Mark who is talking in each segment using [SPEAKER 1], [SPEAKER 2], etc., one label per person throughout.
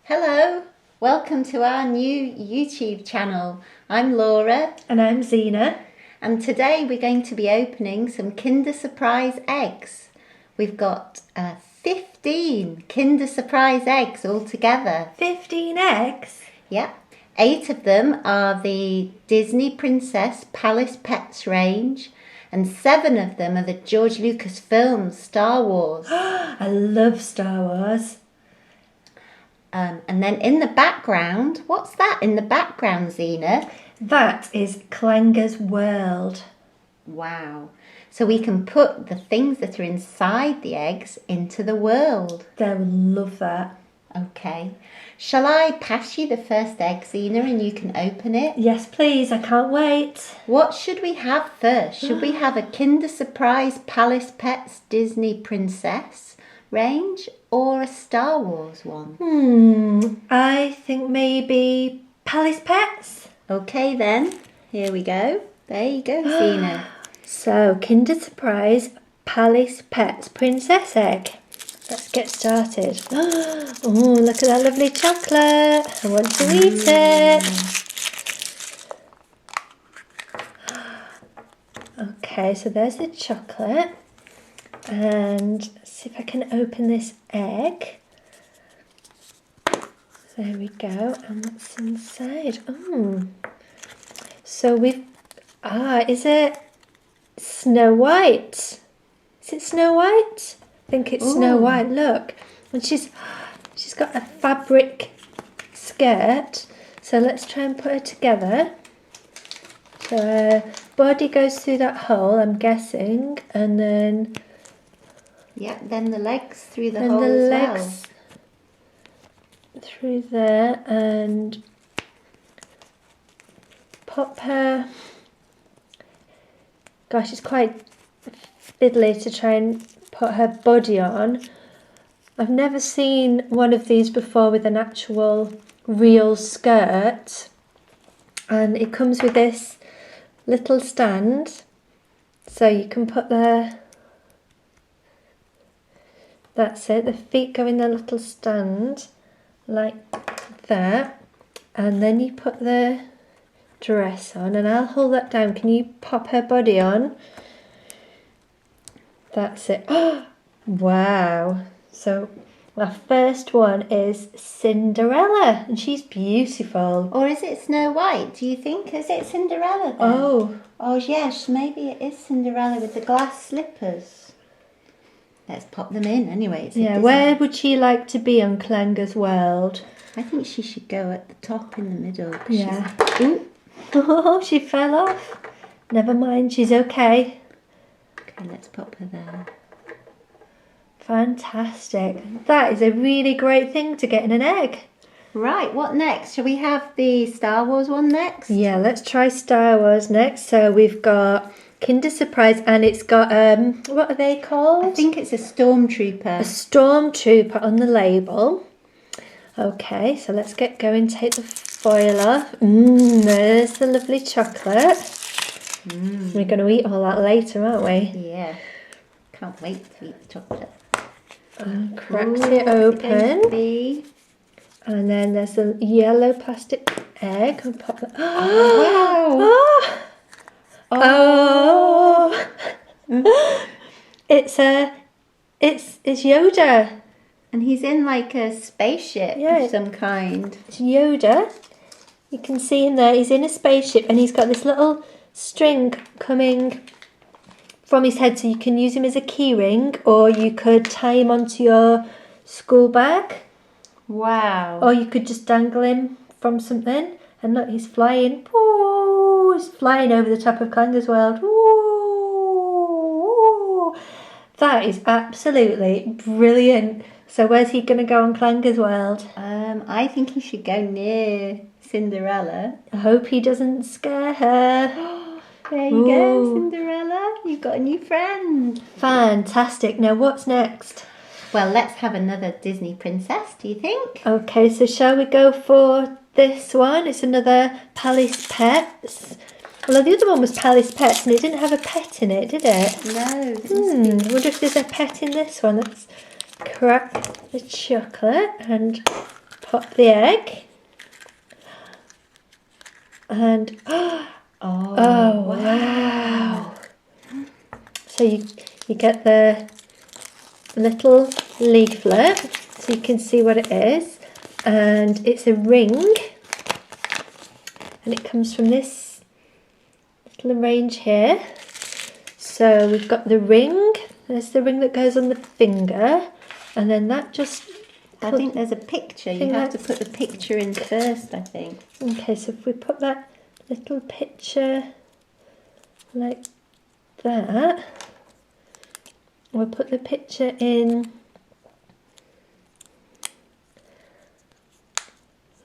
[SPEAKER 1] Hello, welcome to our new YouTube channel. I'm Laura.
[SPEAKER 2] And I'm Zena.
[SPEAKER 1] And today we're going to be opening some Kinder Surprise eggs. We've got 15 Kinder Surprise eggs all together.
[SPEAKER 2] 15 eggs?
[SPEAKER 1] Yeah. 8 of them are the Disney Princess Palace Pets range, and 7 of them are the George Lucas films Star Wars.
[SPEAKER 2] I love Star Wars.
[SPEAKER 1] And then in the background, what's that in the background, Zena?
[SPEAKER 2] That is Clangers' world.
[SPEAKER 1] Wow. So we can put the things that are inside the eggs into the world.
[SPEAKER 2] They'll love that.
[SPEAKER 1] Okay. Shall I pass you the first egg, Zena, and you can open it?
[SPEAKER 2] Yes, please. I can't wait.
[SPEAKER 1] What should we have first? Should we have a Kinder Surprise Palace Pets Disney Princess range or a Star Wars one?
[SPEAKER 2] I think maybe Palace Pets.
[SPEAKER 1] Okay then. Here we go. There you go, Zena.
[SPEAKER 2] So, Kinder Surprise Palace Pets Princess Egg. Let's get started. Oh, look at that lovely chocolate. I want to eat it. Okay, so there's the chocolate. And let's see if I can open this egg. There we go. And what's inside? Oh. So we've... is it Snow White? Is it Snow White? I think it's Snow White. Look, and she's got a fabric skirt. So let's try and put her together. So her body goes through that hole, I'm guessing, and then
[SPEAKER 1] then the legs through the hole as well.
[SPEAKER 2] Through there, and pop her. Gosh, it's quite fiddly to try and put her body on. I've never seen one of these before with an actual real skirt, and it comes with this little stand, so you can put that's it, the feet go in the little stand like that, and then you put the dress on, and I'll hold that down. Can you pop her body on? That's it. Oh, wow. So our first one is Cinderella, and she's beautiful.
[SPEAKER 1] Or is it Snow White? Do you think? Is it Cinderella then? Oh yes, maybe it is Cinderella with the glass slippers. Let's pop them in anyway.
[SPEAKER 2] Where would she like to be on Clangers' world?
[SPEAKER 1] I think she should go at the top in the middle.
[SPEAKER 2] Yeah. Oh, she fell off. Never mind, she's okay.
[SPEAKER 1] Okay, let's pop her there.
[SPEAKER 2] Fantastic. That is a really great thing to get in an egg.
[SPEAKER 1] Right, what next? Shall we have the Star Wars one next?
[SPEAKER 2] Yeah, let's try Star Wars next. So we've got Kinder Surprise, and it's got, what are they called?
[SPEAKER 1] I think it's a Stormtrooper.
[SPEAKER 2] A Stormtrooper on the label. Okay, so let's get going, take the foil off. There's the lovely chocolate. We're going to eat all that later, aren't we?
[SPEAKER 1] Yeah. Can't wait to eat the chocolate.
[SPEAKER 2] Cracked it open. And then there's a yellow plastic egg. I'll pop that.
[SPEAKER 1] Oh, wow.
[SPEAKER 2] It's Yoda.
[SPEAKER 1] And he's in like a spaceship of some kind.
[SPEAKER 2] It's Yoda. You can see him there. He's in a spaceship, and he's got this little string coming from his head, so you can use him as a key ring, or you could tie him onto your school bag.
[SPEAKER 1] Wow.
[SPEAKER 2] Or you could just dangle him from something. And look, he's flying. Ooh, he's flying over the top of Clangers' world. Ooh, that is absolutely brilliant. So where's he going to go on Clangers' world?
[SPEAKER 1] I think he should go near Cinderella.
[SPEAKER 2] I hope he doesn't scare her.
[SPEAKER 1] There you go, Cinderella. You've got a new friend.
[SPEAKER 2] Fantastic. Now what's next?
[SPEAKER 1] Well, let's have another Disney princess, do you think?
[SPEAKER 2] Okay, so shall we go for this one? It's another Palace Pets. Well, the other one was Palace Pets, and it didn't have a pet in it, did it?
[SPEAKER 1] No.
[SPEAKER 2] I wonder if there's a pet in this one. Let's crack the chocolate and pop the egg. And oh wow! So you get the little leaflet, so you can see what it is, and it's a ring, and it comes from this little arrange here. So we've got the ring. There's the ring that goes on the finger, and then that just.
[SPEAKER 1] I think there's a picture. You have to put the picture in first, I think.
[SPEAKER 2] Okay, so if we put that little picture like that, we'll put the picture in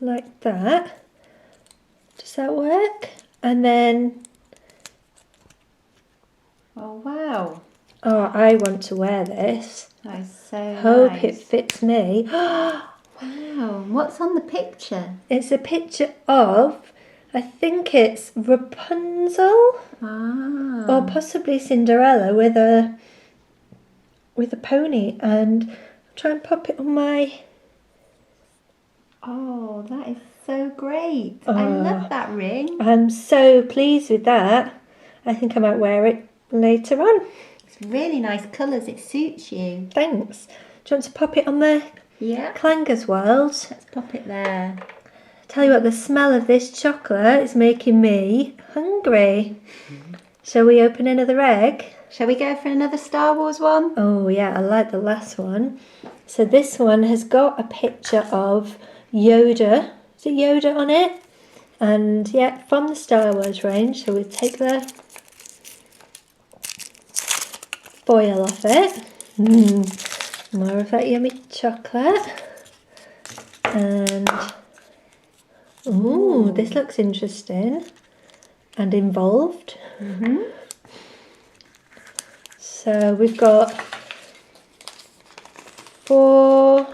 [SPEAKER 2] like that. Does that work? And then,
[SPEAKER 1] Oh, wow.
[SPEAKER 2] oh, I want to wear this.
[SPEAKER 1] That's so
[SPEAKER 2] Hope
[SPEAKER 1] nice.
[SPEAKER 2] it fits me.
[SPEAKER 1] Wow. What's on the picture?
[SPEAKER 2] It's a picture of, I think it's Rapunzel or possibly Cinderella with a pony, and I'll try and pop it on my.
[SPEAKER 1] Oh, that is so great. I love that ring.
[SPEAKER 2] I'm so pleased with that. I think I might wear it later on.
[SPEAKER 1] It's really nice colours. It suits you.
[SPEAKER 2] Thanks. Do you want to pop it on the Clangers world?
[SPEAKER 1] Let's pop it there.
[SPEAKER 2] Tell you what, the smell of this chocolate is making me hungry. Shall we open another egg?
[SPEAKER 1] Shall we go for another Star Wars one?
[SPEAKER 2] Oh yeah, I like the last one. So this one has got a picture of Yoda. Is it Yoda on it? And yeah, from the Star Wars range. So we take the foil off it. More of that yummy chocolate. And ooh, this looks interesting and involved. So we've got 4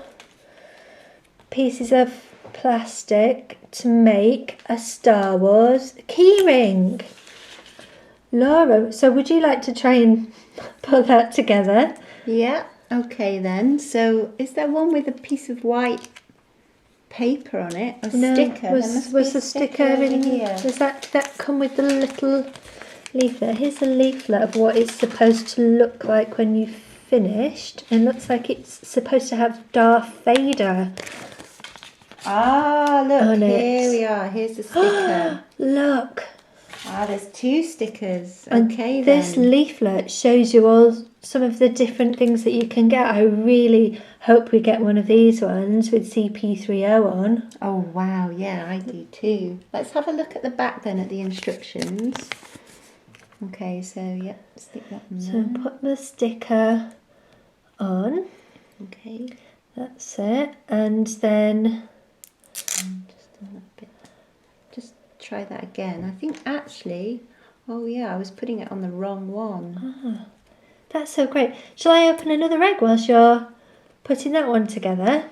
[SPEAKER 2] pieces of plastic to make a Star Wars keyring. Laura, so would you like to try and put that together?
[SPEAKER 1] Yeah, okay then. So is there one with a piece of white paper on it? A sticker? There must
[SPEAKER 2] Was
[SPEAKER 1] be a
[SPEAKER 2] the sticker in
[SPEAKER 1] here.
[SPEAKER 2] Does that come with the little leaflet? Here's a leaflet of what it's supposed to look like when you've finished. It looks like it's supposed to have Darth Vader.
[SPEAKER 1] Ah, look,
[SPEAKER 2] on
[SPEAKER 1] here
[SPEAKER 2] it.
[SPEAKER 1] we are. Here's the sticker.
[SPEAKER 2] Look.
[SPEAKER 1] Ah, there's 2 stickers.
[SPEAKER 2] And
[SPEAKER 1] Okay,
[SPEAKER 2] this
[SPEAKER 1] then.
[SPEAKER 2] leaflet shows you all some of the different things that you can get. I really hope we get one of these ones with CP30 on.
[SPEAKER 1] Oh, wow. Yeah, I do too. Let's have a look at the back then at the instructions. Okay, so, yeah, stick that in
[SPEAKER 2] So
[SPEAKER 1] there.
[SPEAKER 2] put the sticker on.
[SPEAKER 1] Okay.
[SPEAKER 2] That's it. And then
[SPEAKER 1] Just a little bit. Just try that again. I think actually, oh yeah, I was putting it on the wrong one.
[SPEAKER 2] that's so great. Shall I open another egg whilst you're putting that one together?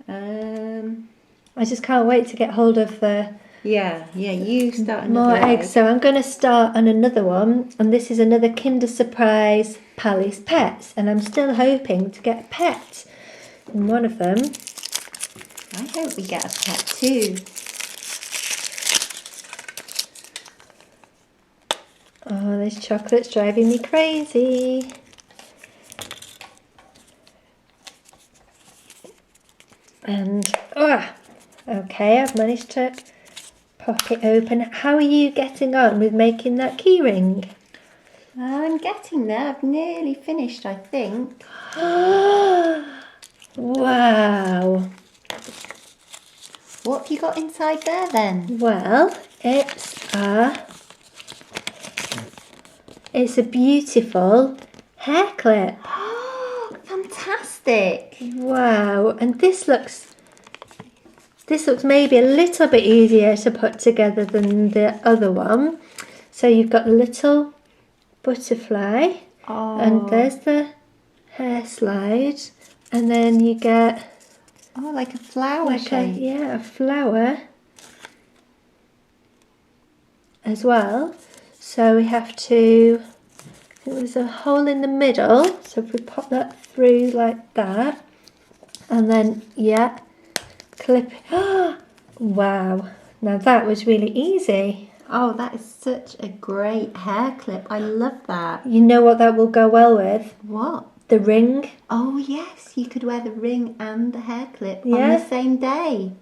[SPEAKER 2] I just can't wait to get hold of the
[SPEAKER 1] Yeah, you start
[SPEAKER 2] more
[SPEAKER 1] another egg.
[SPEAKER 2] eggs. So I'm going to start on another one, and this is another Kinder Surprise Palace Pets, and I'm still hoping to get a pet in one of them.
[SPEAKER 1] I hope we get a pet too.
[SPEAKER 2] Oh, this chocolate's driving me crazy. And, okay, I've managed to pop it open. How are you getting on with making that keyring?
[SPEAKER 1] I'm getting there. I've nearly finished, I think.
[SPEAKER 2] Wow.
[SPEAKER 1] What have you got inside there then?
[SPEAKER 2] Well, it's a beautiful hair clip.
[SPEAKER 1] Oh, fantastic.
[SPEAKER 2] Wow, and this looks maybe a little bit easier to put together than the other one. So you've got the little butterfly, and there's the hair slide, and then you get
[SPEAKER 1] like a flower shape.
[SPEAKER 2] a flower as well. So we have to, I think there's a hole in the middle, so if we pop that through like that, and then clip. Wow. Now that was really easy.
[SPEAKER 1] Oh, that is such a great hair clip. I love that.
[SPEAKER 2] You know what that will go well with?
[SPEAKER 1] What?
[SPEAKER 2] The ring.
[SPEAKER 1] Oh, yes. You could wear the ring and the hair clip on
[SPEAKER 2] Yeah.
[SPEAKER 1] the same day.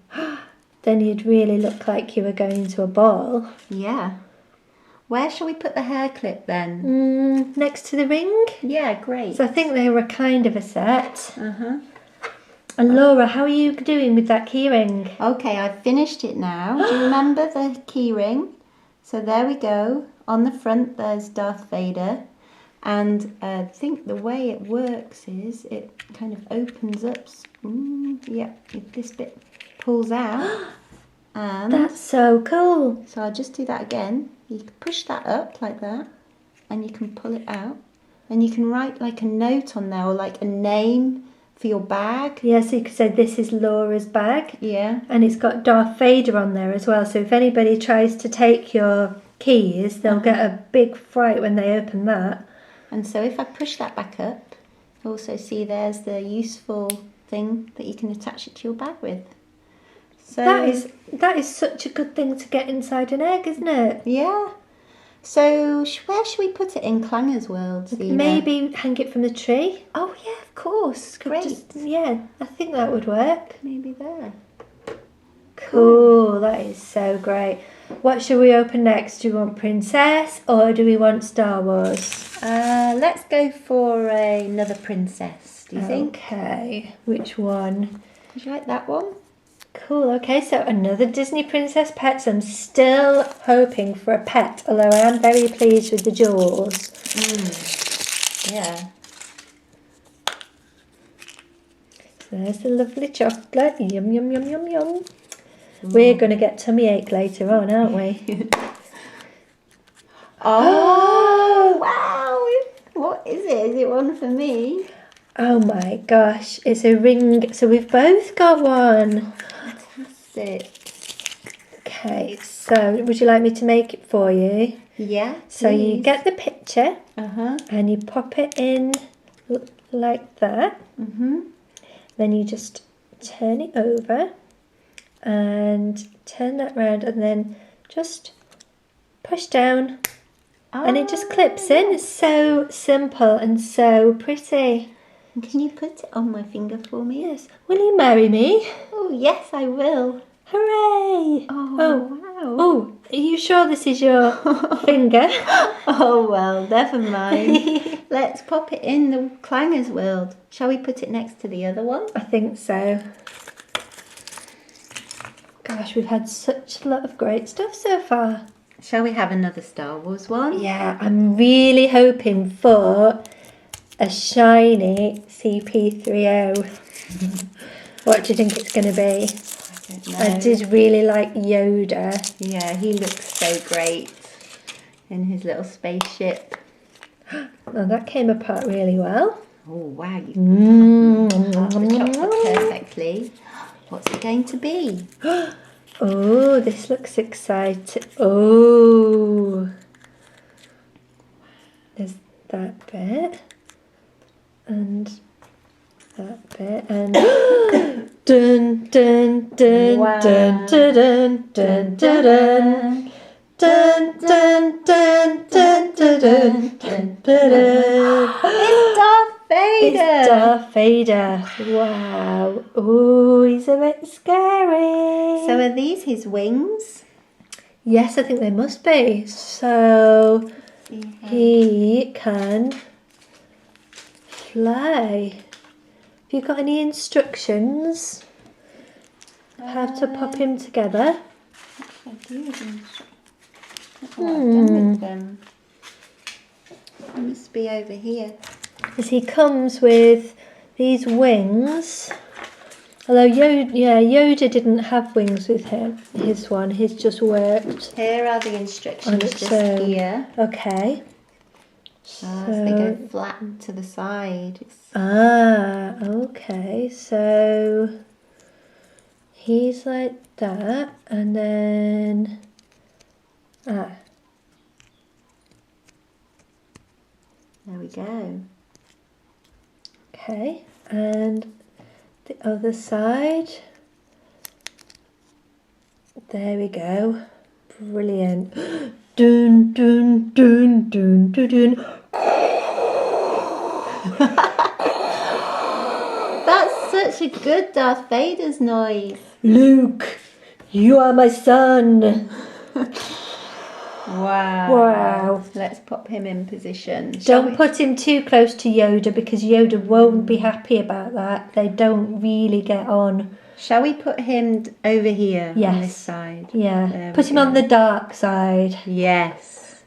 [SPEAKER 2] Then you'd really look like you were going to a ball.
[SPEAKER 1] Yeah. Where shall we put the hair clip then?
[SPEAKER 2] Next to the ring.
[SPEAKER 1] Yeah, great.
[SPEAKER 2] So I think they were kind of a set.
[SPEAKER 1] Uh-huh.
[SPEAKER 2] And Laura, how are you doing with that key ring?
[SPEAKER 1] Okay, I've finished it now. Do you remember the key ring? So there we go. On the front there's Darth Vader. And I think the way it works is it kind of opens up. If this bit pulls out. And
[SPEAKER 2] That's so cool.
[SPEAKER 1] so I'll just do that again. You can push that up like that. And you can pull it out. And you can write like a note on there or like a name for your bag.
[SPEAKER 2] Yeah, so you could say this is Laura's bag.
[SPEAKER 1] Yeah.
[SPEAKER 2] And it's got Darth Vader on there as well. So if anybody tries to take your keys, they'll get a big fright when they open that.
[SPEAKER 1] And so if I push that back up, also see there's the useful thing that you can attach it to your bag with. So
[SPEAKER 2] That is such a good thing to get inside an egg, isn't it?
[SPEAKER 1] yeah. So where should we put it in Clangers World? Zena?
[SPEAKER 2] Maybe hang it from the tree.
[SPEAKER 1] Oh yeah, of course. Great.
[SPEAKER 2] Yeah, I think that would work.
[SPEAKER 1] Maybe there.
[SPEAKER 2] Cool, that is so great. What should we open next? Do we want Princess or do we want Star Wars?
[SPEAKER 1] Let's go for another princess. Do you think?
[SPEAKER 2] Okay, which one?
[SPEAKER 1] Would you like that one?
[SPEAKER 2] Cool, okay, so another Disney Princess Pets. I'm still hoping for a pet, although I am very pleased with the jewels.
[SPEAKER 1] Yeah.
[SPEAKER 2] So there's the lovely chocolate. Yum, yum, yum, yum, yum. We're going to get tummy ache later on, aren't we?
[SPEAKER 1] Oh, wow. What is it? Is it one for me?
[SPEAKER 2] Oh my gosh, it's a ring. So we've both got one.
[SPEAKER 1] Fantastic.
[SPEAKER 2] Okay, so would you like me to make it for you?
[SPEAKER 1] Yeah.
[SPEAKER 2] So you
[SPEAKER 1] please.
[SPEAKER 2] get the picture
[SPEAKER 1] Uh-huh.
[SPEAKER 2] and you pop it in like that. Then you just turn it over and turn that round and then just push down and it just clips in. It's so simple and so pretty.
[SPEAKER 1] Can you put it on my finger for me?
[SPEAKER 2] Yes. Will you marry me?
[SPEAKER 1] Oh, yes, I will.
[SPEAKER 2] Hooray!
[SPEAKER 1] Oh, wow.
[SPEAKER 2] Oh, are you sure this is your finger?
[SPEAKER 1] Oh, well, never mind. Let's pop it in the Clangers World. Shall we put it next to the other one?
[SPEAKER 2] I think so. Gosh, we've had such a lot of great stuff so far.
[SPEAKER 1] Shall we have another Star Wars one?
[SPEAKER 2] Yeah, I'm really hoping for a shiny CP30. What do you think it's going to be?
[SPEAKER 1] I don't know.
[SPEAKER 2] I did really like Yoda.
[SPEAKER 1] Yeah, he looks so great in his little spaceship.
[SPEAKER 2] Oh, that came apart really well.
[SPEAKER 1] Oh, wow. You cut the chocolate perfectly. What's it going to be?
[SPEAKER 2] Oh, this looks exciting. Oh, there's that bit and that bit and dun dun dun
[SPEAKER 1] Wow.
[SPEAKER 2] dun dun dun dun dun dun dun dun dun dun dun dun.
[SPEAKER 1] It's Darth Vader!
[SPEAKER 2] It's Darth Vader. Wow. Oh, he's a bit scary.
[SPEAKER 1] So are these his wings?
[SPEAKER 2] Yes, I think they must be. So he can fly. Have you got any instructions? How to pop him together?
[SPEAKER 1] I do have instructions. What I've done with them. It must be over here.
[SPEAKER 2] Because he comes with these wings. Although Yoda didn't have wings with him. His one, his just worked.
[SPEAKER 1] Here are the
[SPEAKER 2] On
[SPEAKER 1] instructions
[SPEAKER 2] its
[SPEAKER 1] just
[SPEAKER 2] own.
[SPEAKER 1] here.
[SPEAKER 2] Okay.
[SPEAKER 1] So they go flat to the side.
[SPEAKER 2] Okay. So he's like that, and then
[SPEAKER 1] There we go.
[SPEAKER 2] okay, and the other side. There we go. Brilliant. Dun, dun, dun, dun, dun, dun.
[SPEAKER 1] That's such a good Darth Vader's noise.
[SPEAKER 2] Luke, you are my son.
[SPEAKER 1] Wow.
[SPEAKER 2] Wow.
[SPEAKER 1] Let's pop him in position.
[SPEAKER 2] Don't put him too close to Yoda because Yoda won't be happy about that. They don't really get on.
[SPEAKER 1] Shall we put him over here
[SPEAKER 2] Yes.
[SPEAKER 1] on this side?
[SPEAKER 2] Yeah.
[SPEAKER 1] There
[SPEAKER 2] Put
[SPEAKER 1] we
[SPEAKER 2] him
[SPEAKER 1] go.
[SPEAKER 2] on the dark side.
[SPEAKER 1] Yes.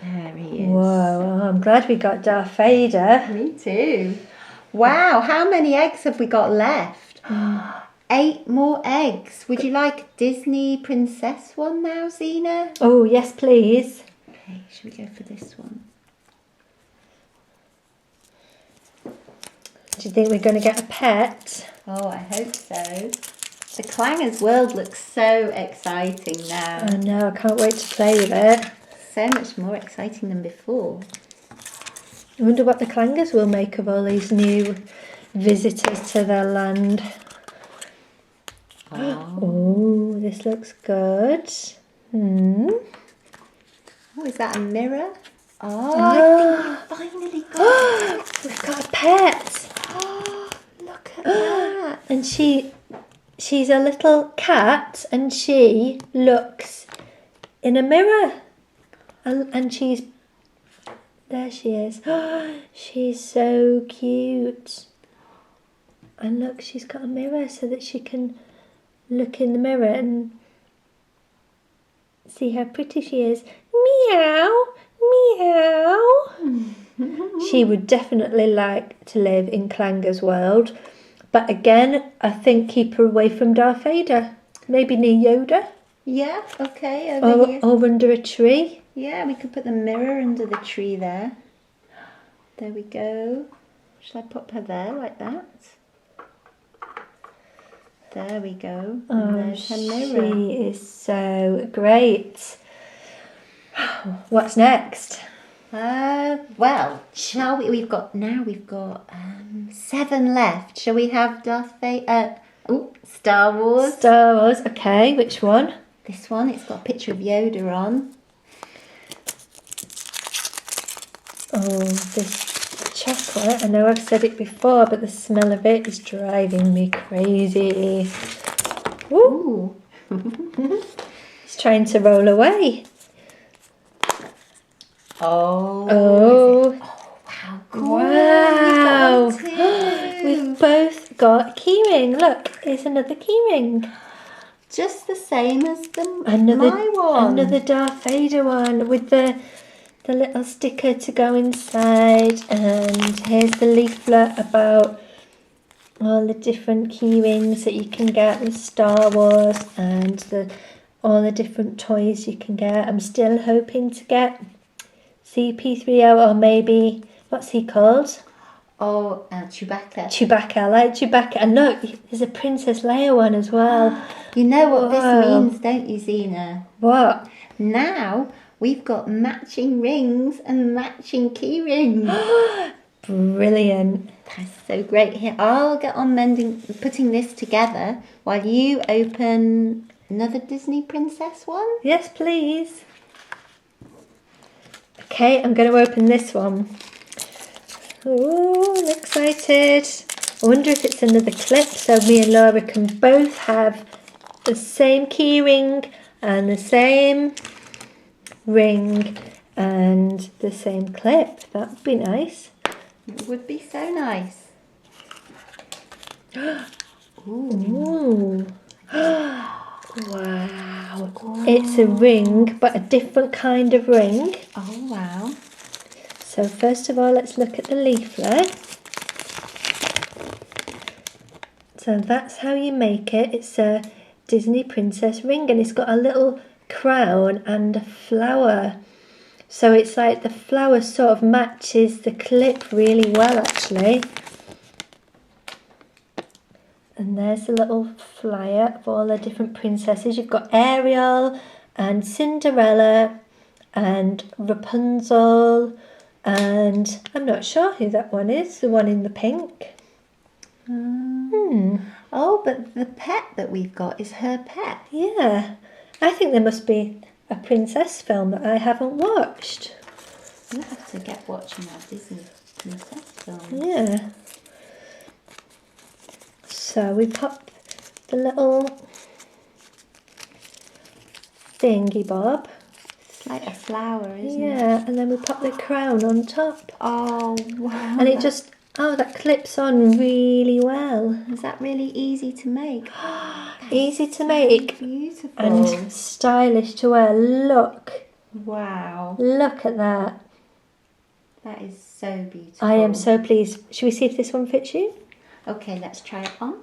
[SPEAKER 1] There he is.
[SPEAKER 2] Whoa, well, I'm glad we got Darth Vader.
[SPEAKER 1] Me too. Wow, how many eggs have we got left? 8 more eggs. Would you like a Disney princess one now, Zena?
[SPEAKER 2] Oh, yes, please.
[SPEAKER 1] Okay, should we go for this one?
[SPEAKER 2] Do you think we're going to get a pet?
[SPEAKER 1] Oh, I hope so. The Clangers world looks so exciting now.
[SPEAKER 2] Oh no, I can't wait to play with it.
[SPEAKER 1] So much more exciting than before.
[SPEAKER 2] I wonder what the Clangers will make of all these new visitors to their land. Oh, this looks good.
[SPEAKER 1] Oh, is that a mirror? Oh, I think you finally got it.
[SPEAKER 2] We've got a pet.
[SPEAKER 1] Oh, look at that.
[SPEAKER 2] And she's a little cat and she looks in a mirror. And there she is. She's so cute. And look, she's got a mirror so that she can look in the mirror and see how pretty she is. Meow, meow. She would definitely like to live in Clangers world. But again, I think keep her away from Darth Vader. Maybe near Yoda.
[SPEAKER 1] Yeah, okay, over here.
[SPEAKER 2] Or under a tree.
[SPEAKER 1] Yeah, we could put the mirror under the tree there. There we go. Shall I pop her there like that? There we go. And there's her mirror.
[SPEAKER 2] She is so great. What's next?
[SPEAKER 1] Well, shall we? We've got 7 left. Shall we have Darth Vader? Star Wars.
[SPEAKER 2] Star Wars. Okay, which one?
[SPEAKER 1] This one. It's got a picture of Yoda on.
[SPEAKER 2] Oh, this chocolate. I know I've said it before, but the smell of it is driving me crazy. Ooh. It's trying to roll away.
[SPEAKER 1] Oh. Wow. Cool.
[SPEAKER 2] Wow.
[SPEAKER 1] We've got one too.
[SPEAKER 2] We've both got a keyring. Look, here's another keyring.
[SPEAKER 1] Just the same as my one.
[SPEAKER 2] Another Darth Vader one with the little sticker to go inside, and here's the leaflet about all the different key rings that you can get with Star Wars and all the different toys you can get. I'm still hoping to get CP3O, or maybe, what's he called?
[SPEAKER 1] Oh, Chewbacca.
[SPEAKER 2] Chewbacca. I like Chewbacca. And look, there's a Princess Leia one as well.
[SPEAKER 1] You know what
[SPEAKER 2] Wow.
[SPEAKER 1] this means, don't you, Zena?
[SPEAKER 2] What?
[SPEAKER 1] Now we've got matching rings and matching key rings.
[SPEAKER 2] Brilliant.
[SPEAKER 1] That's so great. Here, I'll get on putting this together while you open another Disney princess one.
[SPEAKER 2] Yes, please. Okay, I'm going to open this one. Oh, I'm excited. I wonder if it's another clip so me and Laura can both have the same key ring and the same ring and the same clip. That would be nice.
[SPEAKER 1] It would be so nice.
[SPEAKER 2] Ooh. Wow. It's a ring, but a different kind of ring.
[SPEAKER 1] Oh, wow.
[SPEAKER 2] So first of all, let's look at the leaflet. So that's how you make it. It's a Disney princess ring, and it's got a little crown and a flower. So it's like the flower sort of matches the clip really well, actually. And there's a little flyer of all the different princesses. You've got Ariel and Cinderella and Rapunzel, and I'm not sure who that one is, the one in the pink.
[SPEAKER 1] Oh, but the pet that we've got is her pet.
[SPEAKER 2] Yeah. I think there must be a princess film that I haven't watched.
[SPEAKER 1] We'll have to get watching our Disney princess film.
[SPEAKER 2] Yeah. So we pop the little thingy bob.
[SPEAKER 1] It's like a flower, isn't it?
[SPEAKER 2] Yeah, and then we pop the crown on top.
[SPEAKER 1] Oh, wow.
[SPEAKER 2] And it just, that clips on really well.
[SPEAKER 1] Is that really easy to make?
[SPEAKER 2] Easy to make
[SPEAKER 1] Beautiful.
[SPEAKER 2] and stylish to wear. Look.
[SPEAKER 1] Wow.
[SPEAKER 2] Look at that.
[SPEAKER 1] That is so beautiful.
[SPEAKER 2] I am so pleased. Should we see if this one fits you?
[SPEAKER 1] Okay, let's try it on.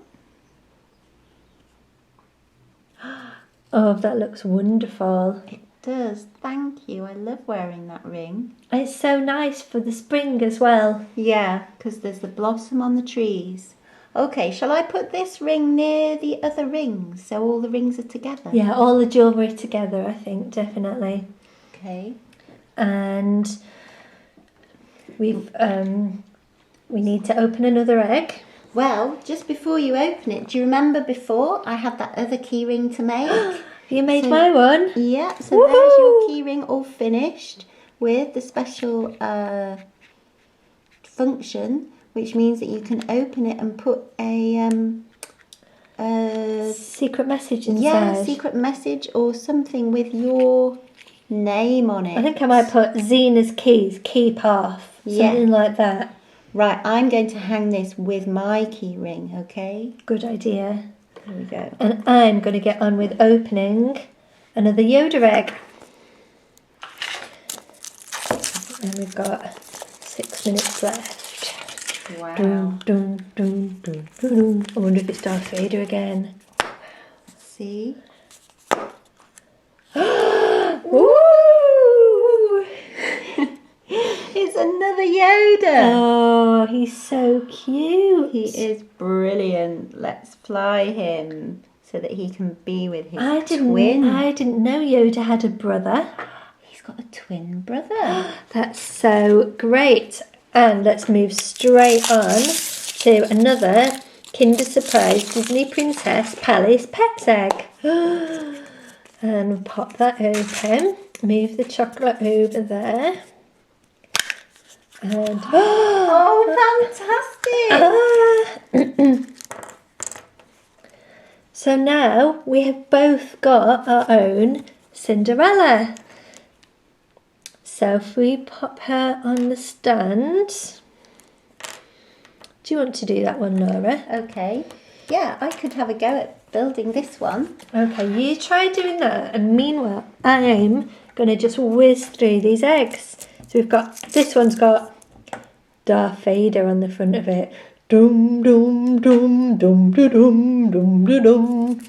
[SPEAKER 2] Oh, that looks wonderful.
[SPEAKER 1] It does. Thank you. I love wearing that ring.
[SPEAKER 2] And it's so nice for the spring as well.
[SPEAKER 1] Yeah, because there's the blossom on the trees. Okay, shall I put this ring near the other rings so all the rings are together?
[SPEAKER 2] Yeah, all the jewellery together, I think, definitely.
[SPEAKER 1] Okay.
[SPEAKER 2] And we need to open another egg.
[SPEAKER 1] Well, just before you open it, do you remember before I had that other key ring to make?
[SPEAKER 2] You made my one?
[SPEAKER 1] Yeah, so
[SPEAKER 2] Woohoo!
[SPEAKER 1] there's your key ring all finished with the special function, which means that you can open it and put a
[SPEAKER 2] secret message inside.
[SPEAKER 1] yeah, secret message or something with your name on it.
[SPEAKER 2] I think I might put Zena's keys, key path, something like that.
[SPEAKER 1] Right, I'm going to hang this with my key ring, okay?
[SPEAKER 2] Good idea.
[SPEAKER 1] There we go.
[SPEAKER 2] And I'm going to get on with opening another Yoda egg. And we've got 6 minutes left.
[SPEAKER 1] Wow.
[SPEAKER 2] Dun, dun, dun, dun, dun, dun. I wonder if it's Darth Vader again.
[SPEAKER 1] See?
[SPEAKER 2] Woo!
[SPEAKER 1] It's another Yoda.
[SPEAKER 2] Oh, he's so cute.
[SPEAKER 1] He is brilliant. Let's fly him so that he can be with his twin.
[SPEAKER 2] I didn't know Yoda had a brother.
[SPEAKER 1] He's got a twin brother.
[SPEAKER 2] That's so great. And let's move straight on to another Kinder Surprise Disney Princess Palace Pets egg. And pop that open. Move the chocolate over there. And
[SPEAKER 1] Oh, fantastic!
[SPEAKER 2] So now we have both got our own Cinderella. So if we pop her on the stand. Do you want to do that one, Laura?
[SPEAKER 1] Okay. Yeah, I could have a go at building this one.
[SPEAKER 2] Okay, you try doing that. And meanwhile, I'm going to just whiz through these eggs. So we've got, this one's got Darth Vader on the front of it. Dum dum dum dum dum dum dum dum.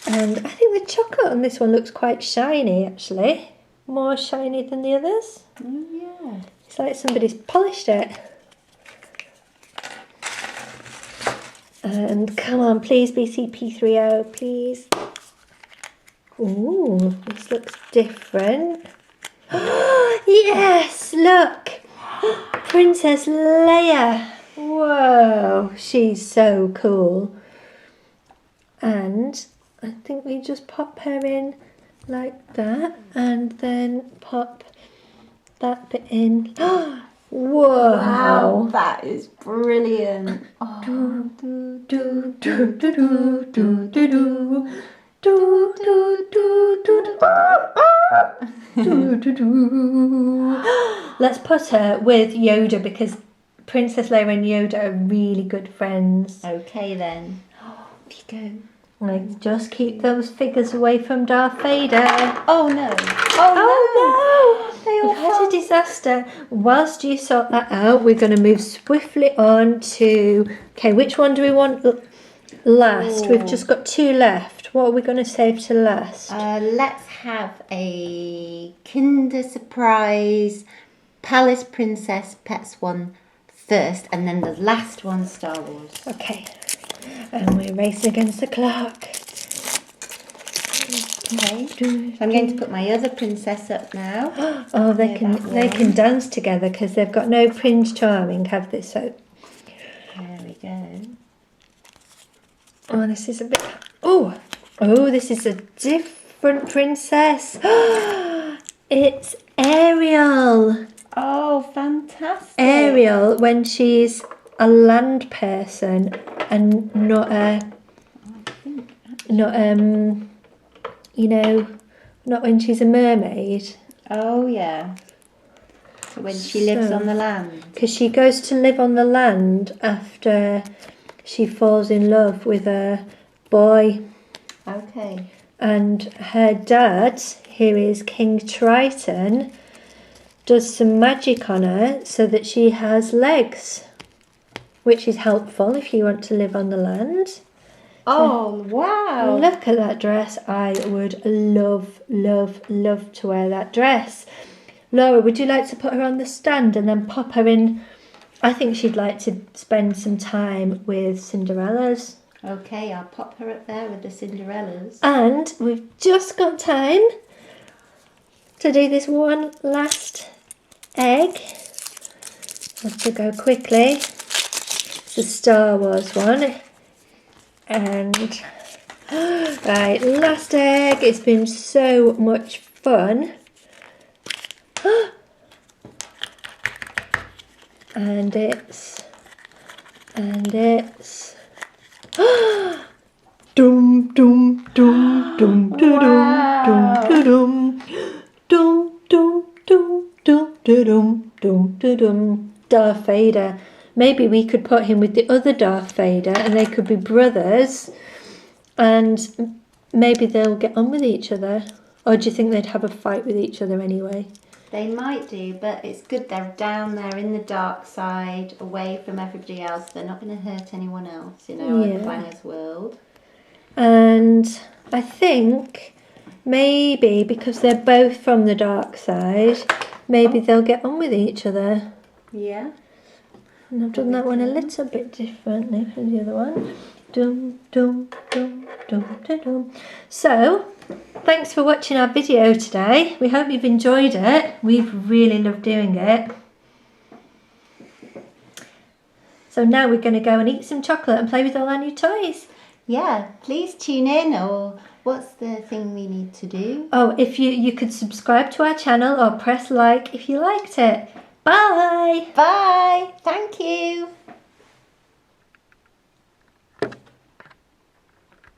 [SPEAKER 2] And I think the chocolate on this one looks quite shiny, actually. More shiny than the others.
[SPEAKER 1] Oh, yeah.
[SPEAKER 2] It's like somebody's polished it. And come on, please be CP30, please. Ooh, this looks different. Yes, look. Princess Leia. Whoa, she's so cool. And I think we just pop her in like that and then pop that bit in. Whoa.
[SPEAKER 1] Wow, that is brilliant. Oh.
[SPEAKER 2] Do, do, do, do, do, do, do, do, do. Do, do, do, do, do, do, do. Let's put her with Yoda because Princess Leia and Yoda are really good friends.
[SPEAKER 1] Okay then. Off you go.
[SPEAKER 2] Like, just keep those figures away from Darth Vader.
[SPEAKER 1] Oh no.
[SPEAKER 2] Oh no!
[SPEAKER 1] They all
[SPEAKER 2] We've had
[SPEAKER 1] fell.
[SPEAKER 2] a disaster. Whilst you sort that out, we're going to move swiftly on to... Okay, which one do we want last?
[SPEAKER 1] Ooh.
[SPEAKER 2] We've just got 2 left. What are we going to save to last?
[SPEAKER 1] Let's have a Kinder Surprise Palace Princess Pets one first, and then the last one Star Wars.
[SPEAKER 2] Okay. And we're racing against the clock.
[SPEAKER 1] Okay. So I'm going to put my other princess up now.
[SPEAKER 2] Oh, they
[SPEAKER 1] Yeah,
[SPEAKER 2] can
[SPEAKER 1] that
[SPEAKER 2] they
[SPEAKER 1] one.
[SPEAKER 2] can dance together because they've got no Prince Charming, have they? So
[SPEAKER 1] There we go.
[SPEAKER 2] Oh, this is a bit... Oh, this is a different princess. It's Ariel.
[SPEAKER 1] Oh, fantastic.
[SPEAKER 2] Ariel when she's a land person and not not when she's a mermaid.
[SPEAKER 1] Oh, yeah. So when she lives on the land.
[SPEAKER 2] Because she goes to live on the land after she falls in love with a boy.
[SPEAKER 1] Okay.
[SPEAKER 2] And her dad, who is King Triton, does some magic on her so that she has legs, which is helpful if you want to live on the land.
[SPEAKER 1] Oh, wow.
[SPEAKER 2] Look at that dress. I would love, love, love to wear that dress. Laura, would you like to put her on the stand and then pop her in? I think she'd like to spend some time with Cinderella's.
[SPEAKER 1] Okay, I'll pop her up there with the Cinderellas.
[SPEAKER 2] And we've just got time to do this one last egg. Have to go quickly. It's a Star Wars one. And right, last egg. It's been so much fun. And it's dum dum dum dum dum dum dum dum dum dum dum dum dum dum. Darth Vader. Maybe we could put him with the other Darth Vader and they could be brothers and maybe they'll get on with each other. Or do you think they'd have a fight with each other anyway?
[SPEAKER 1] They might do, but it's good they're down there in the dark side, away from everybody else. They're not going to hurt anyone else, in Clangers world.
[SPEAKER 2] And I think maybe because they're both from the dark side, maybe they'll get on with each other.
[SPEAKER 1] Yeah.
[SPEAKER 2] And I've done that one a little bit differently from the other one. Dum, dum, dum, dum, dum, dum. So, thanks for watching our video today. We hope you've enjoyed it. We've really loved doing it. So now we're going to go and eat some chocolate and play with all our new toys.
[SPEAKER 1] Yeah, please tune in, or what's the thing we need to do?
[SPEAKER 2] Oh, if you could subscribe to our channel or press like if you liked it. Bye!
[SPEAKER 1] Bye! Thank you!